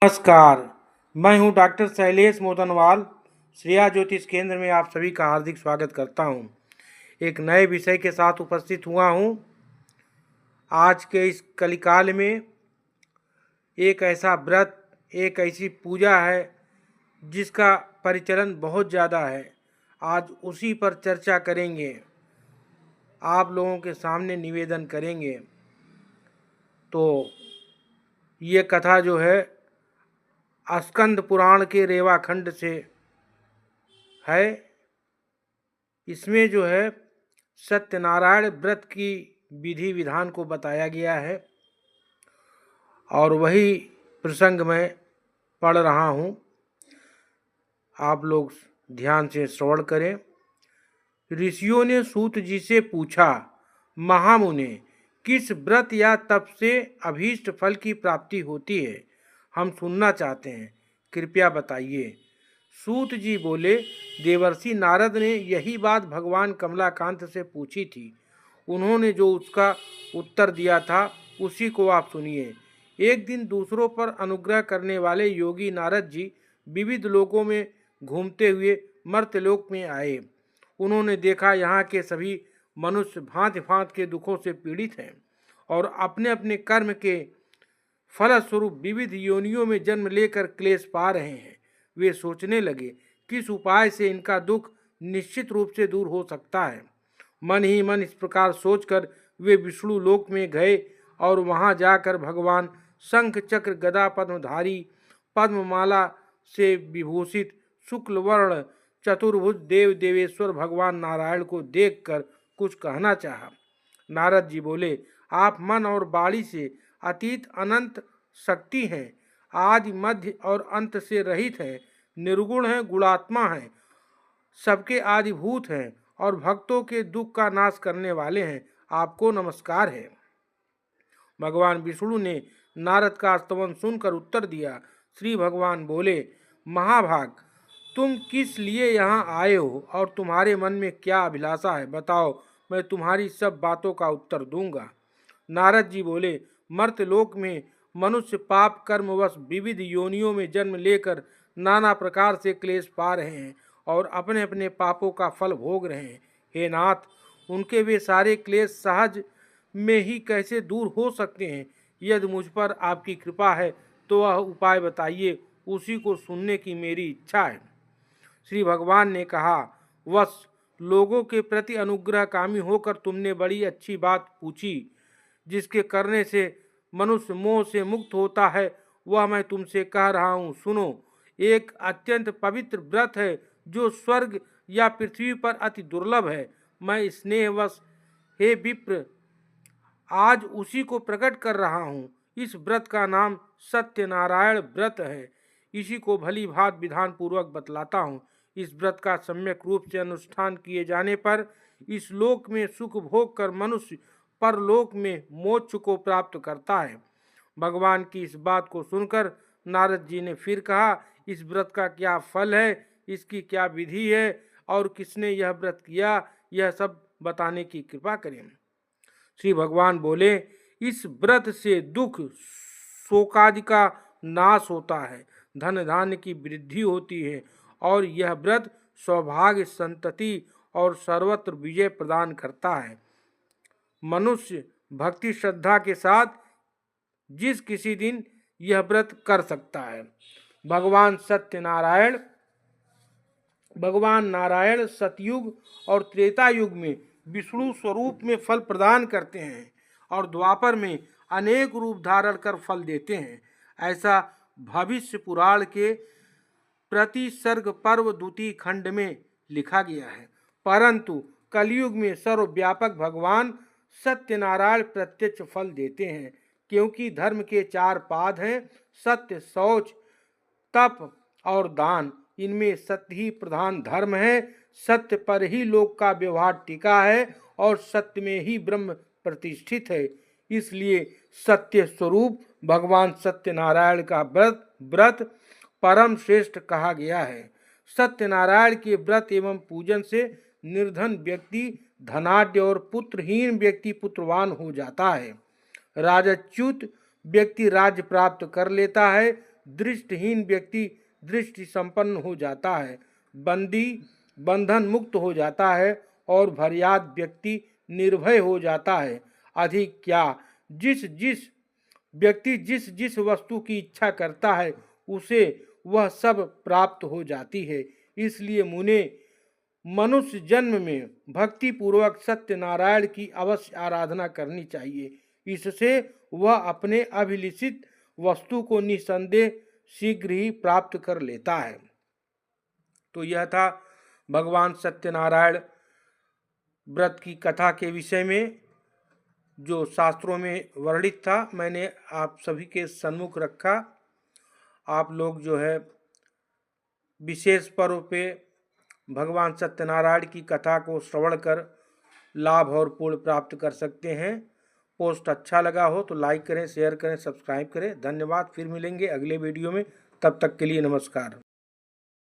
नमस्कार। मैं हूं डॉक्टर शैलेश मोदनवाल। श्रेया ज्योतिष केंद्र में आप सभी का हार्दिक स्वागत करता हूं। एक नए विषय के साथ उपस्थित हुआ हूं। आज के इस कलिकाल में एक ऐसा व्रत, एक ऐसी पूजा है जिसका परिचलन बहुत ज़्यादा है। आज उसी पर चर्चा करेंगे, आप लोगों के सामने निवेदन करेंगे। तो ये कथा जो है स्कंद पुराण के रेवा खंड से है। इसमें जो है सत्यनारायण व्रत की विधि विधान को बताया गया है और वही प्रसंग मैं पढ़ रहा हूँ। आप लोग ध्यान से श्रवण करें। ऋषियों ने सूत जी से पूछा, महामुने, किस व्रत या तप से अभीष्ट फल की प्राप्ति होती है? हम सुनना चाहते हैं, कृपया बताइए। सूत जी बोले, देवर्षि नारद ने यही बात भगवान कमलाकांत से पूछी थी। उन्होंने जो उसका उत्तर दिया था उसी को आप सुनिए। एक दिन दूसरों पर अनुग्रह करने वाले योगी नारद जी विविध लोकों में घूमते हुए मर्त्यलोक में आए। उन्होंने देखा यहाँ के सभी मनुष्य भांति भांति के दुखों से पीड़ित हैं और अपने अपने कर्म के फलस्वरूप विविध योनियों में जन्म लेकर क्लेश पा रहे हैं। वे सोचने लगे, किस उपाय से इनका दुख निश्चित रूप से दूर हो सकता है। मन ही मन इस प्रकार सोचकर वे विष्णु लोक में गए और वहां जाकर भगवान शंख चक्र गदा पद्मधारी पद्ममाला से विभूषित शुक्ल वर्ण चतुर्भुज देव देवेश्वर भगवान नारायण को देखकर कुछ कहना चाहा। नारद जी बोले, आप मन और वाणी से अतीत अनंत शक्ति हैं, आदि मध्य और अंत से रहित हैं, निर्गुण हैं, गुणात्मा हैं, सबके आदिभूत हैं और भक्तों के दुख का नाश करने वाले हैं। आपको नमस्कार है। भगवान विष्णु ने नारद का स्तवन सुनकर उत्तर दिया। श्री भगवान बोले, महाभाग, तुम किस लिए यहाँ आए हो और तुम्हारे मन में क्या अभिलाषा है? बताओ, मैं तुम्हारी सब बातों का उत्तर दूंगा। नारद जी बोले, मर्त्यलोक में मनुष्य पाप कर्मवश विविध योनियों में जन्म लेकर नाना प्रकार से क्लेश पा रहे हैं और अपने अपने पापों का फल भोग रहे हैं। हे नाथ, उनके वे सारे क्लेश सहज में ही कैसे दूर हो सकते हैं? यदि मुझ पर आपकी कृपा है तो वह उपाय बताइए, उसी को सुनने की मेरी इच्छा है। श्री भगवान ने कहा, वश, लोगों के प्रति अनुग्रहकामी होकर तुमने बड़ी अच्छी बात पूछी। जिसके करने से मनुष्य मोह से मुक्त होता है वह मैं तुमसे कह रहा हूँ, सुनो। एक अत्यंत पवित्र व्रत है जो स्वर्ग या पृथ्वी पर अति दुर्लभ है। मैं स्नेहवश, हे विप्र, आज उसी को प्रकट कर रहा हूँ। इस व्रत का नाम सत्यनारायण व्रत है। इसी को भली भांति विधान पूर्वक बतलाता हूँ। इस व्रत का सम्यक रूप से अनुष्ठान किए जाने पर इस लोक में सुख भोग कर मनुष्य परलोक में मोक्ष को प्राप्त करता है। भगवान की इस बात को सुनकर नारद जी ने फिर कहा, इस व्रत का क्या फल है, इसकी क्या विधि है और किसने यह व्रत किया, यह सब बताने की कृपा करें। श्री भगवान बोले, इस व्रत से दुख शोकादि का नाश होता है, धन धान्य की वृद्धि होती है और यह व्रत सौभाग्य, संतति और सर्वत्र विजय प्रदान करता है। मनुष्य भक्ति श्रद्धा के साथ जिस किसी दिन यह व्रत कर सकता है। भगवान नारायण सतयुग और त्रेता युग में विष्णु स्वरूप में फल प्रदान करते हैं और द्वापर में अनेक रूप धारण कर फल देते हैं। ऐसा भविष्य पुराण के प्रतिसर्ग पर्व द्वितीय खंड में लिखा गया है। परंतु कलयुग में सर्वव्यापक भगवान सत्यनारायण प्रत्यक्ष फल देते हैं, क्योंकि धर्म के चार पाद हैं, सत्य, शौच, तप और दान। इनमें सत्य ही प्रधान धर्म है। सत्य पर ही लोक का व्यवहार टिका है और सत्य में ही ब्रह्म प्रतिष्ठित है। इसलिए सत्य स्वरूप भगवान सत्यनारायण का व्रत परम श्रेष्ठ कहा गया है। सत्यनारायण के व्रत एवं पूजन से निर्धन व्यक्ति धनाढ्य और पुत्रहीन व्यक्ति पुत्रवान हो जाता है। राजच्युत व्यक्ति राज्य प्राप्त कर लेता है। दृष्टिहीन व्यक्ति दृष्टि संपन्न हो जाता है, बंदी बंधन मुक्त हो जाता है और भरयाद व्यक्ति निर्भय हो जाता है। अधिक क्या, जिस जिस व्यक्ति जिस जिस वस्तु की इच्छा करता है उसे वह सब प्राप्त हो जाती है। इसलिए मुने मनुष्य जन्म में भक्ति पूर्वक सत्यनारायण की अवश्य आराधना करनी चाहिए। इससे वह अपने अभिलिषित वस्तु को निसंदेह शीघ्र ही प्राप्त कर लेता है। तो यह था भगवान सत्यनारायण व्रत की कथा के विषय में जो शास्त्रों में वर्णित था, मैंने आप सभी के सम्मुख रखा। आप लोग जो है विशेष पर्व पे भगवान सत्यनारायण की कथा को श्रवण कर लाभ और पुण्य प्राप्त कर सकते हैं। पोस्ट अच्छा लगा हो तो लाइक करें, शेयर करें, सब्सक्राइब करें। धन्यवाद। फिर मिलेंगे अगले वीडियो में, तब तक के लिए नमस्कार।